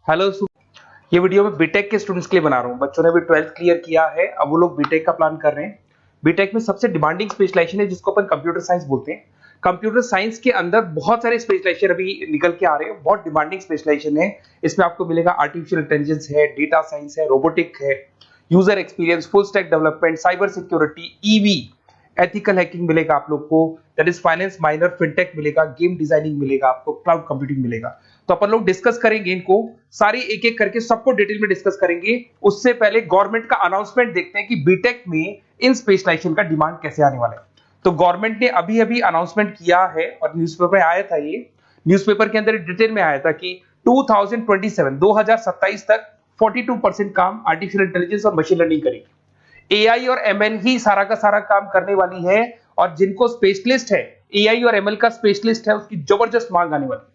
Hello ये video मैं BTech के स्टूडेंट्स के लिए बना रहा हूँ। बच्चों ने अभी 12th क्लियर किया है, अब वो लोग बीटेक का प्लान कर रहे हैं। बीटेक में सबसे डिमांडिंग स्पेशलाइजेशन है जिसको अपन कंप्यूटर साइंस बोलते हैं। कंप्यूटर साइंस के अंदर बहुत सारे स्पेशलाइजेशन अभी निकल के आ रहे हैं, बहुत डिमांडिंग स्पेशलाइजेशन है। इसमें आपको मिलेगा आर्टिफिशियल इंटेलिजेंस है, डेटा साइंस है, रोबोटिक है, user experience, full stack development, cyber security, EV, ethical hacking मिलेगा आप लोग को, that is finance minor, fintech मिलेगा, गेम डिजाइनिंग मिलेगा, आपको क्लाउड कंप्यूटिंग मिलेगा। तो अपन लोग डिस्कस करेंगे इनको सारी एक एक करके, सबको डिटेल में डिस्कस करेंगे। उससे पहले गवर्नमेंट का अनाउंसमेंट देखते हैं कि बीटेक में इन स्पेशलाइजेशन का डिमांड कैसे आने वाला है। तो गवर्नमेंट ने अभी अभी अनाउंसमेंट किया है और न्यूज़पेपर में आया था, ये न्यूज़पेपर के अंदर डिटेल में आया था कि 2027 तक 42% काम आर्टिफिशियल इंटेलिजेंस और मशीन लर्निंग करेगी। एआई और एमएल ही सारा का सारा काम करने वाली है, और जिनको स्पेशलिस्ट है, एआई और एमएल का स्पेशलिस्ट है, उसकी जबरदस्त मांग आने वाली।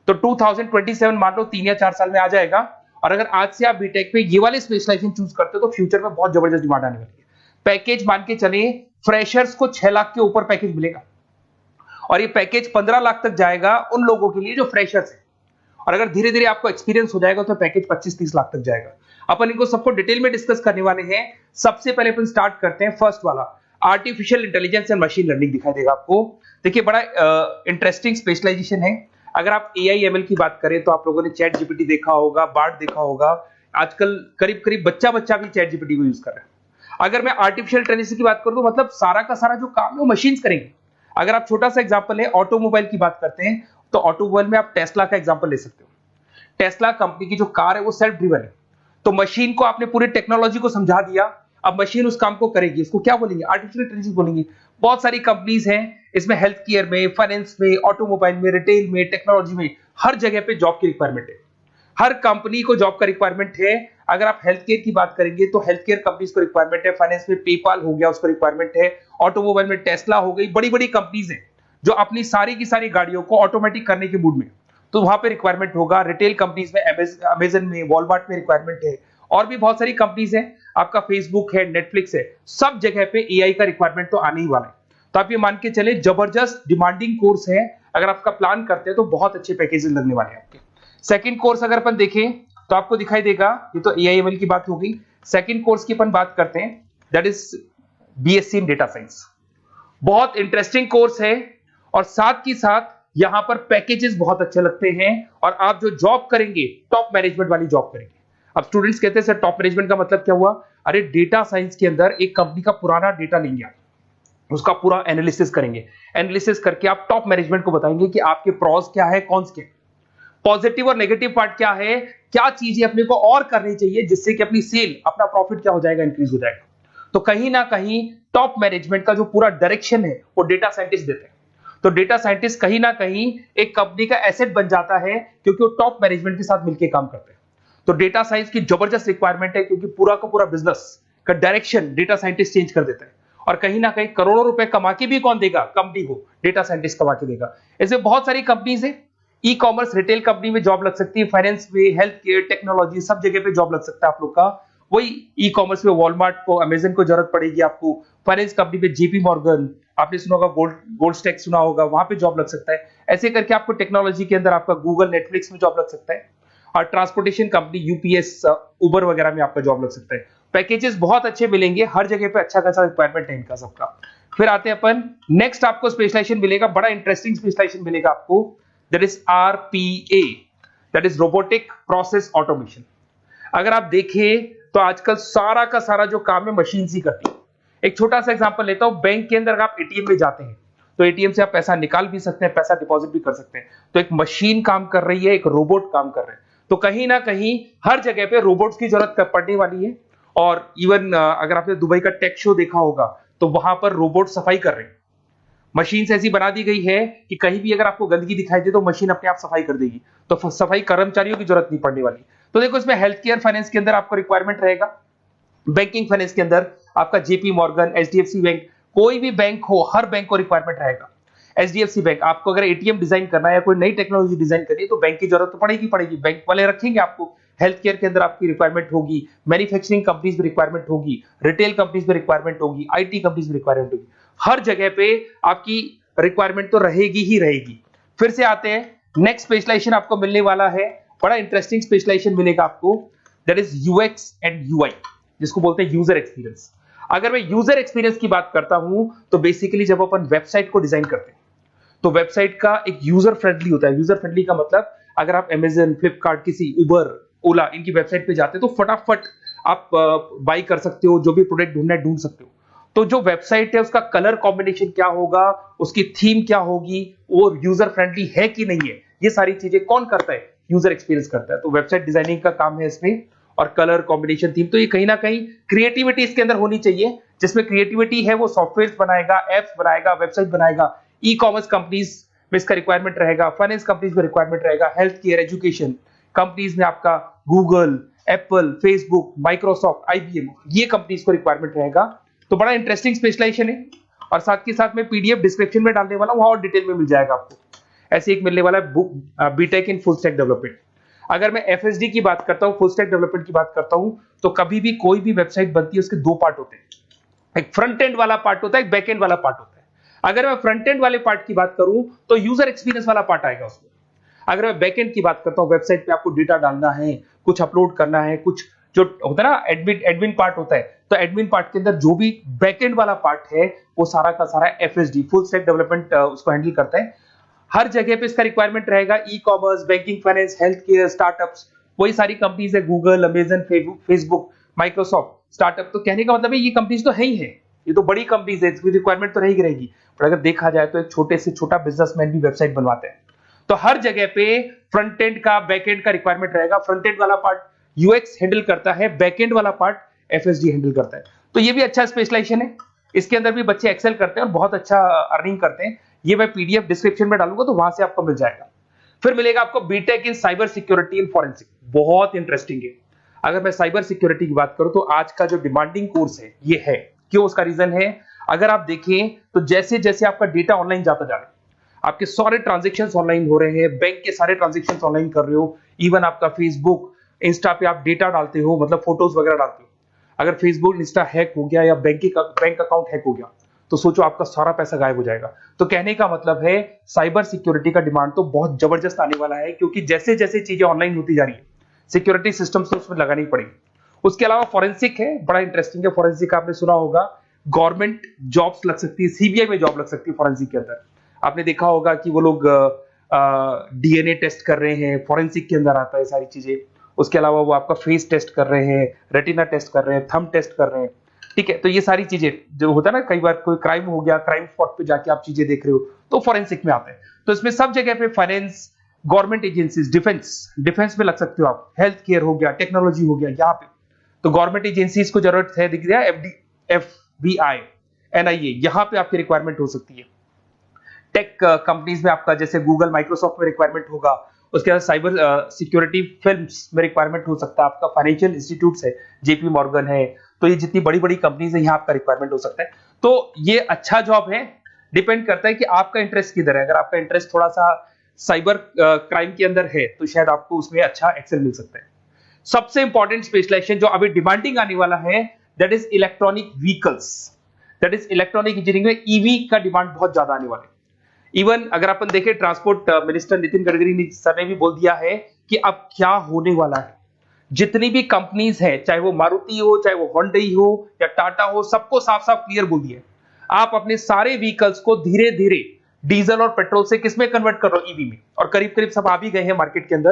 तो 2027 मान लो 3 या 4 साल में आ जाएगा। और अगर आज से आप बीटेक में ये वाले स्पेशलाइजेशन चूज करते हो तो फ्यूचर में बहुत जबरदस्त डिमांड आने वाली है। पैकेज मान के चले, फ्रेशर्स को 6 लाख के ऊपर पैकेज मिलेगा, और ये पैकेज 15 लाख तक जाएगा उन लोगों के लिए जो फ्रेशर्स है। और अगर धीरे धीरे आपको एक्सपीरियंस हो जाएगा तो पैकेज 25-30 लाख तक जाएगा। अपन इनको सबको डिटेल में डिस्कस करने वाले हैं। सबसे पहले अपन स्टार्ट करते हैं फर्स्ट वाला, artificial intelligence and machine learning दिखाई देगा आपको। देखिए बड़ा इंटरेस्टिंग स्पेशलाइजेशन है। अगर आप एआई एमएल की बात करें तो आप लोगों ने चैट जीपीटी देखा होगा, बार्ड देखा होगा। आजकल करीब करीब बच्चा भी चैट जीपीटी को यूज कर रहा है। अगर मैं आर्टिफिशियल इंटेलिजेंस की बात करूं तो मतलब सारा का सारा जो काम है वो मशीन्स करेंगे। अगर आप छोटा सा एग्जांपल है, ऑटोमोबाइल की बात करते हैं तो ऑटोमोबाइल में आप टेस्ला का एग्जांपल ले सकते हो। टेस्ला कंपनी की जो कार है वो सेल्फ ड्रिवन है। तो मशीन को आपने पूरी टेक्नोलॉजी को समझा दिया, अब मशीन उस काम को करेगी। इसको क्या बोलेंगे? आर्टिफिशियल इंटेलिजेंस बोलेंगे। बहुत सारी कंपनीज हैं इसमें, हेल्थ केयर में, फाइनेंस में, ऑटोमोबाइल में, रिटेल में, टेक्नोलॉजी में, हर जगह पे जॉब की रिक्वायरमेंट है। हर कंपनी को जॉब का रिक्वायरमेंट है। अगर आप हेल्थ केयर की बात करेंगे तो हेल्थ केयर कंपनीज को रिक्वायरमेंट है, फाइनेंस में पेपाल हो गया उसको रिक्वायरमेंट है, ऑटोमोबाइल में टेस्ला हो गई, बड़ी बड़ी कंपनीज हैं जो अपनी सारी की सारी गाड़ियों को ऑटोमेटिक करने के मूड में, तो वहां पे रिक्वायरमेंट होगा। रिटेल कंपनीज में अमेजन में, वॉलमार्ट में रिक्वायरमेंट है, और भी बहुत सारी कंपनीज हैं, आपका फेसबुक है, नेटफ्लिक्स है, सब जगह पे एआई का रिक्वायरमेंट तो आने ही वाला है। तो आप ये मान के चले जबरदस्त डिमांडिंग कोर्स है। अगर आपका प्लान करते हैं तो बहुत अच्छे पैकेजेस लगने वाले हैं आपके। सेकंड कोर्स अगर अपन देखें तो आपको दिखाई देगा, ये तो एआई एमएल की बात हो गई। सेकंड कोर्स की अपन बात करते हैं, that is BSc in data science. बहुत इंटरेस्टिंग कोर्स है, और साथ ही साथ यहां पर पैकेजेस बहुत अच्छे लगते हैं, और आप जो जॉब करेंगे टॉप मैनेजमेंट वाली जॉब करेंगे। अब स्टूडेंट्स कहते हैं सर टॉप मैनेजमेंट का मतलब क्या हुआ? अरे डेटा साइंस के अंदर एक कंपनी का पुराना डेटा लेंगे आप, उसका पूरा एनालिसिस करेंगे, एनालिसिस करके आप टॉप मैनेजमेंट को बताएंगे कि आपके प्रॉस क्या है, कॉन्स क्या है, पॉजिटिव और नेगेटिव पार्ट क्या है, क्या चीजें अपने को और करनी चाहिए जिससे कि अपनी सेल, अपना प्रॉफिट क्या हो जाएगा, इंक्रीज हो जाएगा। तो कहीं ना कहीं टॉप मैनेजमेंट का जो पूरा डायरेक्शन है वो डेटा साइंटिस्ट देते हैं। तो डेटा साइंटिस्ट कहीं ना कहीं एक कंपनी का एसेट बन जाता है, क्योंकि वो टॉप मैनेजमेंट के साथ मिलकर काम करते हैं। तो डेटा साइंस की जबरदस्त रिक्वायरमेंट है, क्योंकि पूरा का पूरा बिजनेस का डायरेक्शन डेटा साइंटिस्ट चेंज कर देता है। और कहीं ना कहीं करोड़ों रुपए कमा के भी कौन देगा? कंपनी को डेटा साइंटिस्ट कमा के देगा। ऐसे बहुत सारी कंपनीज है, ई कॉमर्स, रिटेल कंपनी में जॉब लग सकती है, फाइनेंस में, हेल्थ केयर, टेक्नोलॉजी, सब जगह पे जॉब लग सकता है आप लोग का। वही ई कॉमर्स में वॉलमार्ट को, अमेजन को जरूरत पड़ेगी आपको। फाइनेंस कंपनी में जेपी मॉर्गन, आपने सुना होगा, गोल्ड स्टैक सुना होगा, वहां पे जॉब लग सकता है। ऐसे करके आपको टेक्नोलॉजी के अंदर आपका गूगल, नेटफ्लिक्स में जॉब लग सकता है। और ट्रांसपोर्टेशन कंपनी, यूपीएस, उबर वगैरह में आपका जॉब लग सकता है। पैकेजेस बहुत अच्छे मिलेंगे, हर जगह पे अच्छा खासा रिक्वायरमेंट है इनका सबका। फिर आते हैं अपन नेक्स्ट, आपको स्पेशलाइजेशन मिलेगा, बड़ा इंटरेस्टिंग स्पेशलाइजेशन मिलेगा आपको, that is RPA, that is robotic process automation. अगर आप देखें तो आजकल सारा का सारा जो काम है मशीन ही करती है। एक छोटा सा एग्जांपल लेता हूं, बैंक के अंदर आप एटीएम में जाते हैं तो एटीएम से आप पैसा निकाल भी सकते हैं, पैसा डिपॉजिट भी कर सकते हैं। तो एक मशीन काम कर रही है, एक रोबोट काम कर रहे हैं। तो कहीं ना कहीं हर जगह पे रोबोट्स की जरूरत पड़ने वाली है। और इवन अगर आपने दुबई का टेक शो देखा होगा तो वहां पर रोबोट सफाई कर रहे हैं। मशीन ऐसी बना दी गई है कि कहीं भी अगर आपको गंदगी दिखाई दे तो मशीन अपने आप सफाई कर देगी, तो सफाई कर्मचारियों की जरूरत नहीं पड़ने वाली। तो देखो इसमें हेल्थ केयर, फाइनेंस के अंदर आपको रिक्वायरमेंट रहेगा, बैंकिंग फाइनेंस के अंदर आपका जेपी मॉर्गन, एचडीएफसी बैंक, कोई भी बैंक हो, हर बैंक को रिक्वायरमेंट रहेगा। एचडीएफसी बैंक, आपको अगर एटीएम डिजाइन करना है या कोई नई टेक्नोलॉजी डिजाइन करनी है तो बैंक की जरूरत तो पड़ेगी, बैंक वाले रखेंगे आपको। हेल्थ केयर के अंदर आपकी रिक्वायरमेंट होगी, मैन्युफैक्चरिंग कंपनीज में रिक्वायरमेंट होगी, रिटेल कंपनीज में रिक्वायरमेंट होगी, आईटी कंपनीज में रिक्वायरमेंट होगी। हर जगह पे आपकी रिक्वायरमेंट तो रहेगी ही रहेगी। फिर से आते हैं, नेक्स्ट स्पेशलाइजेशन आपको मिलने वाला है बड़ा इंटरेस्टिंग स्पेशलाइजेशन मिलेगा आपको, that is UX and UI, जिसको बोलते हैं यूजर एक्सपीरियंस। अगर मैं यूजर एक्सपीरियंस की बात करता हूं तो बेसिकली जब अपन वेबसाइट को डिजाइन करते हैं तो वेबसाइट का एक यूजर फ्रेंडली होता है। यूजर फ्रेंडली का मतलब अगर आप अमेजन, फ्लिपकार्ट, किसी उबर, ओला इनकी वेबसाइट पे जाते हो तो फटाफट आप बाई कर सकते हो, जो भी प्रोडक्ट ढूंढना है ढूंढ सकते हो। तो जो वेबसाइट है उसका कलर कॉम्बिनेशन क्या होगा, उसकी थीम क्या होगी, वो यूजर फ्रेंडली है कि नहीं है, ये सारी चीजें कौन करता है, यूजर एक्सपीरियंस करता है। तो वेबसाइट डिजाइनिंग का काम है इसमें, और कलर कॉम्बिनेशन, थीम, तो ये कहीं ना कहीं क्रिएटिविटी इसके अंदर होनी चाहिए। जिसमें क्रिएटिविटी है वो सॉफ्टवेयर बनाएगा, एप्स बनाएगा, वेबसाइट बनाएगा। ई कॉमर्स कंपनीज में इसका रिक्वायरमेंट रहेगा, फाइनेंस कंपनीज में रिक्वायरमेंट रहेगा, हेल्थ केयर, एजुकेशन कंपनीज में आपका Google, Apple, Facebook, Microsoft, IBM, ये कंपनीज को रिक्वायरमेंट रहेगा। तो बड़ा इंटरेस्टिंग स्पेशलाइजेशन है, और साथ के साथ में पीडीएफ डिस्क्रिप्शन में डालने वाला हूं, और डिटेल में मिल जाएगा आपको। ऐसे एक मिलने वाला है book, BTech in full stack development. अगर मैं एफएसडी की बात करता हूं, फुल स्टैक डेवलपमेंट की बात करता हूं, तो कभी भी कोई भी वेबसाइट बनती है उसके दो पार्ट होते हैं, एक फ्रंट एंड वाला पार्ट होता है, एक बैक एंड वाला पार्ट होता है। अगर मैं फ्रंट एंड वाले पार्ट की बात करूं तो यूजर एक्सपीरियंस वाला पार्ट आएगा उसमें। अगर मैं बैक एंड की बात करता हूं, वेबसाइट पे आपको डेटा डालना है, कुछ अपलोड करना है, कुछ जो होता है ना एडमिन पार्ट होता है, तो एडमिन पार्ट के अंदर जो भी बैक एंड वाला पार्ट है वो सारा का सारा एफएसडी, फुल स्टैक डेवलपमेंट, उसको हैंडल करता है। हर जगह पे इसका रिक्वायरमेंट रहेगा। E commerce, banking, finance, health care, startups, वही सारी कंपनीज है, Google, Amazon, Facebook, Microsoft, startup. तो कहने का मतलब है ये कंपनीज तो है ही है, ये तो बड़ी कंपनीज है, इसकी रिक्वायरमेंट तो रहेगी। पर अगर देखा जाए तो एक छोटे से छोटा बिजनेसमैन भी वेबसाइट बनवाते हैं। तो हर जगह पे फ्रंट एंड का, बैक एंड का रिक्वायरमेंट रहेगा। फ्रंट एंड वाला पार्ट यूएक्स हैंडल करता है, बैक एंड वाला पार्ट एफएसडी हैंडल करता है। तो ये भी अच्छा स्पेशलाइजेशन है, इसके अंदर भी बच्चे एक्सेल करते हैं और बहुत अच्छा अर्निंग करते हैं। ये मैं पीडीएफ डिस्क्रिप्शन में डालूंगा तो वहां से आपको मिल जाएगा। फिर मिलेगा आपको BTech in cyber security and forensic, बहुत इंटरेस्टिंग है। अगर मैं साइबर सिक्योरिटी की बात करूं तो आज का जो डिमांडिंग कोर्स है ये है, क्यों, उसका रीजन है, अगर आप देखें तो जैसे जैसे आपका डेटा ऑनलाइन जाता जा रहा है, आपके सारे ट्रांजेक्शन्स ऑनलाइन हो रहे हैं, बैंक के सारे ट्रांजेक्शन्स ऑनलाइन कर रहे हो, इवन आपका फेसबुक, इंस्टा पे आप डेटा डालते हो, मतलब फोटोज वगैरह डालते हो। अगर फेसबुक, इंस्टा हैक हो गया या बैंक अकाउंट हैक हो गया तो सोचो आपका सारा पैसा गायब हो जाएगा। तो कहने का मतलब है साइबर सिक्योरिटी का डिमांड तो बहुत जबरदस्त आने वाला है, क्योंकि जैसे जैसे चीजें ऑनलाइन होती जा रही है सिक्योरिटी सिस्टम्स तो उसमें लगानी पड़ेगी। उसके अलावा फॉरेंसिक है, बड़ा इंटरेस्टिंग है। फॉरेंसिक आपने सुना होगा, गवर्नमेंट जॉब्स लग सकती है, सीबीआई में जॉब लग सकती है फॉरेंसिक के अंदर। आपने देखा होगा कि वो लोग डीएनए टेस्ट कर रहे हैं, फॉरेंसिक के अंदर आता है सारी चीजें। उसके अलावा वो आपका फेस टेस्ट कर रहे हैं, रेटिना टेस्ट कर रहे हैं, थंब टेस्ट कर रहे हैं, ठीक है। तो ये सारी चीजें जो होता है ना, कई बार कोई क्राइम हो गया, क्राइम स्पॉट पे जाके आप चीजें देख रहे हो तो फॉरेंसिक में आता है। तो इसमें सब जगह पे फाइनेंस, गवर्नमेंट एजेंसीज, डिफेंस में लग सकते हो आप, हेल्थ केयर हो गया, टेक्नोलॉजी हो गया, यहाँ पे तो गवर्नमेंट एजेंसीज को जरूरत है, दिख रहा है, एफबीआई, एनआईए, यहाँ पे आपकी रिक्वायरमेंट हो सकती है। टेक कंपनीज में आपका जैसे गूगल, माइक्रोसॉफ्ट में रिक्वायरमेंट होगा। उसके बाद साइबर सिक्योरिटी फिल्म्स में रिक्वायरमेंट हो सकता है आपका, फाइनेंशियल इंस्टीट्यूट्स है, जेपी मॉर्गन है, तो ये जितनी बड़ी बड़ी कंपनीज है यहाँ आपका रिक्वायरमेंट हो सकता है। तो ये अच्छा जॉब है, डिपेंड करता है कि आपका इंटरेस्ट किधर है। अगर आपका इंटरेस्ट थोड़ा सा साइबर क्राइम के अंदर है तो शायद आपको उसमें अच्छा एक्सेल मिल सकता है। सबसे इंपॉर्टेंट स्पेशलाइजेशन जो अभी डिमांडिंग आने वाला है, that is electronic vehicles, that is electronic engineering में ईवी का डिमांड बहुत ज्यादा आने वाला है। इवन अगर अपन देखें, transport minister Nitin Gadkari sir ने भी बोल दिया है कि अब क्या होने वाला है, जितनी भी कंपनीज है, चाहे वो मारुति हो, चाहे वो होंडई हो या टाटा हो, सबको साफ साफ क्लियर बोल दिया, आप अपने सारे व्हीकल्स को धीरे धीरे डीजल और पेट्रोल से किसमें कन्वर्ट कर रहे हो, ईवी में। और करीब करीब सब आ भी गए हैं मार्केट के अंदर।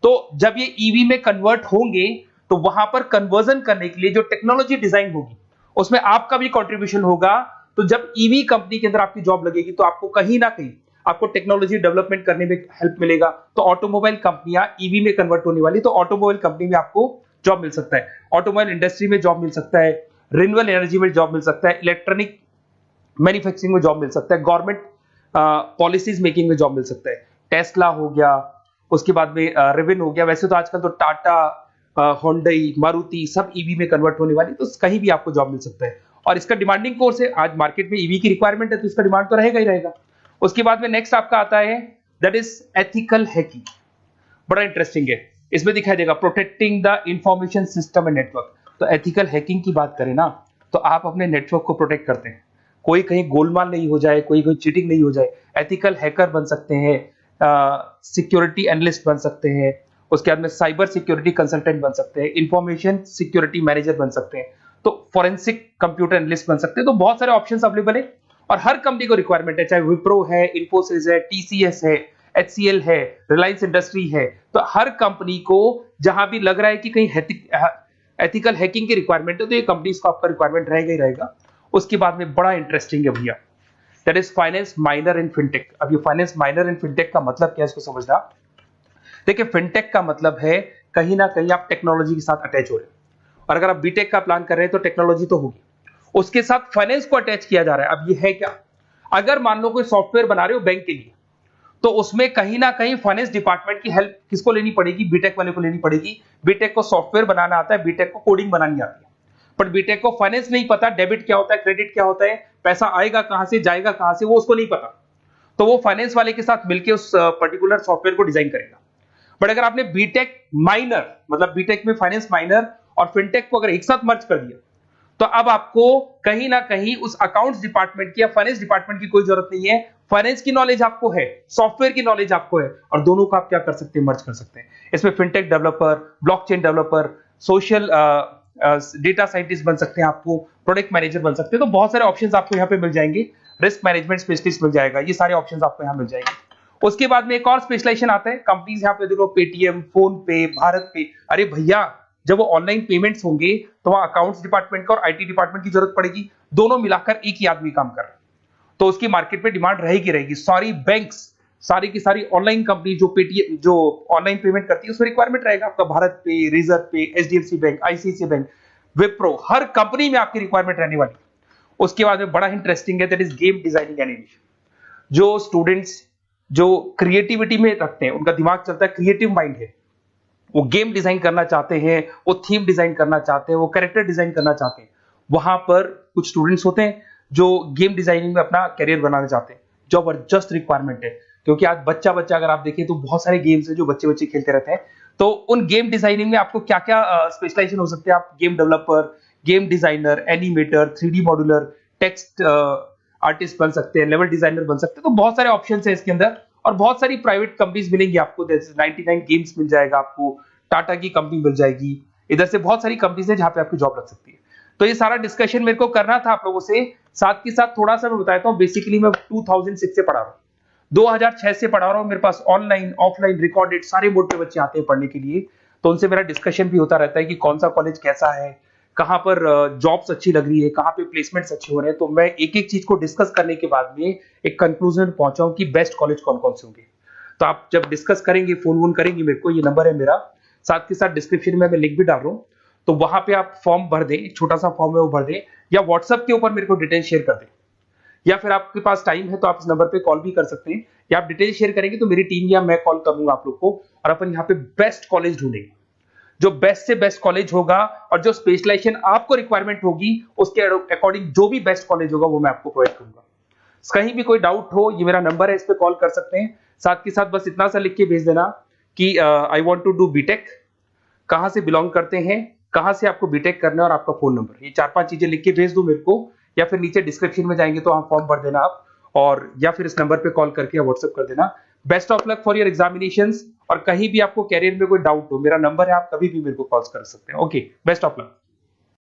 तो जब ये ईवी में कन्वर्ट होंगे तो वहां पर कन्वर्जन करने के लिए जो टेक्नोलॉजी डिजाइन होगी उसमें आपका भी कंट्रीब्यूशन होगा। तो जब ईवी कंपनी के अंदर आपकी जॉब लगेगी तो आपको कहीं ना कहीं आपको टेक्नोलॉजी डेवलपमेंट करने में हेल्प मिलेगा। तो ऑटोमोबाइल कंपनियां ईवी में कन्वर्ट होने वाली, तो ऑटोमोबाइल कंपनी में आपको जॉब मिल सकता है, ऑटोमोबाइल इंडस्ट्री में जॉब मिल सकता है, रिन्यूएबल एनर्जी में जॉब मिल सकता है, इलेक्ट्रॉनिक मैन्युफैक्चरिंग में जॉब मिल सकता है, गवर्नमेंट पॉलिसीज मेकिंग में जॉब मिल सकता है, टेस्ला हो गया, उसके बाद में रिविन हो गया। वैसे तो आजकल तो टाटा, होंडई, मारुति सब ईवी में कन्वर्ट होने वाली, तो कहीं भी आपको जॉब मिल सकता है। और इसका डिमांडिंग कोर्स है, आज मार्केट में ईवी की रिक्वायरमेंट है तो इसका डिमांड तो रहेगा ही रहेगा। उसके बाद में नेक्स्ट आपका आता है दैट इज एथिकल हैकिंग, बड़ा इंटरेस्टिंग है। इसमें दिखाई देगा protecting the information system and network. तो एथिकल हैकिंग की बात करें ना, तो आप अपने नेटवर्क को प्रोटेक्ट करते हैं, कोई कहीं गोलमाल नहीं हो जाए, कोई चीटिंग नहीं हो जाए। एथिकल हैकर बन सकते हैं, सिक्योरिटी एनालिस्ट बन सकते हैं, उसके बाद में साइबर सिक्योरिटी कंसल्टेंट बन सकते हैं, इंफॉर्मेशन सिक्योरिटी मैनेजर बन सकते हैं, तो फॉरेंसिक कंप्यूटर एनालिस्ट बन सकते हैं। तो बहुत सारे ऑप्शंस अवेलेबल है और हर कंपनी को रिक्वायरमेंट है, चाहे विप्रो है, इन्फोसिस है, टीसीएस है, एचसीएल है, रिलायंस इंडस्ट्री है। तो हर कंपनी को जहां भी लग रहा है कि कहीं एथिकल हैकिंग की रिक्वायरमेंट है तो ये कंपनीज को आपका रिक्वायरमेंट रहेगा ही रहेगा। उसके बाद में बड़ा इंटरेस्टिंग है भैया, that is finance minor in fintech. अब ये फाइनेंस माइनर इन फिनटेक का मतलब क्या है इसको समझना। देखिए फिनटेक का मतलब है कहीं ना कहीं आप टेक्नोलॉजी के साथ अटैच हो रहे हो, और अगर आप बीटेक का प्लान कर रहे हैं तो टेक्नोलॉजी तो होगी, उसके साथ फाइनेंस को अटैच किया जा रहा है। अब ये है क्या, अगर मान लो कोई सॉफ्टवेयर बना रहे हो बैंक के लिए, तो उसमें कहीं ना कहीं फाइनेंस डिपार्टमेंट की हेल्प किसको लेनी पड़ेगी, बीटेक वाले को लेनी पड़ेगी। बीटेक को सॉफ्टवेयर बनाना आता है, बीटेक को कोडिंग बनानी आती है, बट बीटेक को फाइनेंस नहीं पता, डेबिट क्या होता है, क्रेडिट क्या होता है, पैसा आएगा कहां से, जाएगा कहां से, वो उसको नहीं पता। तो वो फाइनेंस वाले के साथ मिलकर उस पर्टिकुलर सॉफ्टवेयर को डिजाइन करेगा। बट अगर आपने बीटेक माइनर, मतलब बीटेक में फाइनेंस माइनर और फिनटेक को अगर एक साथ मर्ज कर दिया, तो अब आपको कहीं ना कहीं उस अकाउंट्स डिपार्टमेंट की या फाइनेंस डिपार्टमेंट की कोई जरूरत नहीं है। फाइनेंस की नॉलेज आपको है, सॉफ्टवेयर की नॉलेज आपको है, और दोनों को आप क्या कर सकते हैं, मर्ज कर सकते हैं। इसमें fintech developer, blockchain developer, social data scientist बन सकते हैं, आपको प्रोडक्ट मैनेजर बन सकते हैं। तो बहुत सारे ऑप्शंस आपको यहाँ पे मिल जाएंगे, रिस्क मैनेजमेंट स्पेशलिस्ट मिल जाएगा, ये सारे ऑप्शंस आपको यहाँ मिल जाएंगे। उसके बाद में एक और स्पेशलाइजेशन आता है, कंपनीज यहाँ पे देखो पेटीएम, फोन पे, भारत पे। अरे भैया जब वो ऑनलाइन पेमेंट्स होंगे तो वहां अकाउंट्स डिपार्टमेंट का और आईटी डिपार्टमेंट की जरूरत पड़ेगी, दोनों मिलाकर एक ही आदमी काम कर रहा है, तो उसकी मार्केट में डिमांड रहेगी रहेगी। सारी बैंक्स, सारी की सारी ऑनलाइन कंपनी जो पेटीएम, जो ऑनलाइन पेमेंट करती है, उसमें रिक्वायरमेंट रहेगा आपका भारत पे, Razorpay, HDFC bank, ICICI bank, Wipro, हर कंपनी में आपकी रिक्वायरमेंट रहने वाली। उसके बाद में बड़ा इंटरेस्टिंग है, that is game designing animation. जो स्टूडेंट्स जो क्रिएटिविटी में रखते हैं, उनका दिमाग चलता है, क्रिएटिव माइंड है, वो गेम डिजाइन करना चाहते हैं, वो थीम डिजाइन करना चाहते हैं, वो कैरेक्टर डिजाइन करना चाहते हैं, वहां पर कुछ स्टूडेंट्स होते हैं जो गेम डिजाइनिंग में अपना करियर बनाना चाहते हैं। जबरदस्त रिक्वायरमेंट है, क्योंकि आज बच्चा बच्चा अगर आप देखें तो बहुत सारे गेम्स हैं जो बच्चे बच्चे खेलते रहते हैं। तो उन गेम डिजाइनिंग में आपको क्या क्या स्पेशलाइजेशन हो सकते हैं, आप game developer, game designer, animator, 3D modular, text artist बन सकते हैं, लेवल डिजाइनर बन सकते हैं। तो बहुत सारे ऑप्शन है इसके अंदर, और बहुत सारी प्राइवेट कंपनीज मिलेंगी आपको, जैसे 99 गेम्स मिल जाएगा आपको, टाटा की कंपनी मिल जाएगी, इधर से बहुत सारी कंपनीज है जहां पे आपकी जॉब लग सकती है। तो ये सारा डिस्कशन मेरे को करना था आप लोगों से, साथ के साथ थोड़ा सा मैं बताता हूँ। बेसिकली मैं 2006 से पढ़ा रहा हूँ, 2006 से पढ़ा रहा हूँ। मेरे पास ऑनलाइन ऑफलाइन रिकॉर्डेड सारे बोर्ड पे बच्चे आते हैं पढ़ने के लिए, तो उनसे मेरा डिस्कशन भी होता रहता है कि कौन सा कॉलेज कैसा है, कहाँ पर जॉब्स अच्छी लग रही है, कहाँ पे प्लेसमेंट्स अच्छे हो रहे हैं। तो मैं एक एक चीज को डिस्कस करने के बाद में एक कंक्लूजन पहुंचा हूं कि बेस्ट कॉलेज कौन कौन से होंगे। तो आप जब डिस्कस करेंगे, फोन वोन करेंगे मेरे को, ये नंबर है मेरा, साथ के साथ डिस्क्रिप्शन में मैं लिंक भी डाल रहा हूँ, तो वहां पे आप फॉर्म भर दें, एक छोटा सा फॉर्म है वो भर दें, या व्हाट्सएप के ऊपर मेरे को डिटेल शेयर कर दें, या फिर आपके पास टाइम है तो आप इस नंबर पे कॉल भी कर सकते हैं, या आप डिटेल शेयर करेंगे तो मेरी टीम या मैं कॉल करूंगा आप लोग को, और अपन यहाँ पे बेस्ट कॉलेज ढूंढेंगे, जो बेस्ट से बेस्ट कॉलेज होगा, और जो स्पेशलाइजेशन आपको रिक्वायरमेंट होगी उसके अकॉर्डिंग जो भी बेस्ट कॉलेज होगा वो मैं आपको प्रोवाइड करूंगा। कहीं भी कोई डाउट हो, ये मेरा नंबर है, इस पे कॉल कर सकते हैं। साथ के साथ बस इतना सा लिख के भेज देना कि I want to do BTech, कहां से बिलोंग करते हैं, कहां से आपको बीटेक करना है, और आपका फोन नंबर, ये 4-5 चीजें लिख के भेज दो मेरे को, या फिर नीचे डिस्क्रिप्शन में जाएंगे तो आप फॉर्म भर देना आप, और या फिर इस नंबर पे कॉल करके या व्हाट्सएप कर देना। Best of luck for your examinations, और कहीं भी आपको कैरियर में कोई डाउट हो, मेरा नंबर है, आप कभी भी मेरे को कॉल कर सकते हैं। Okay, best of luck.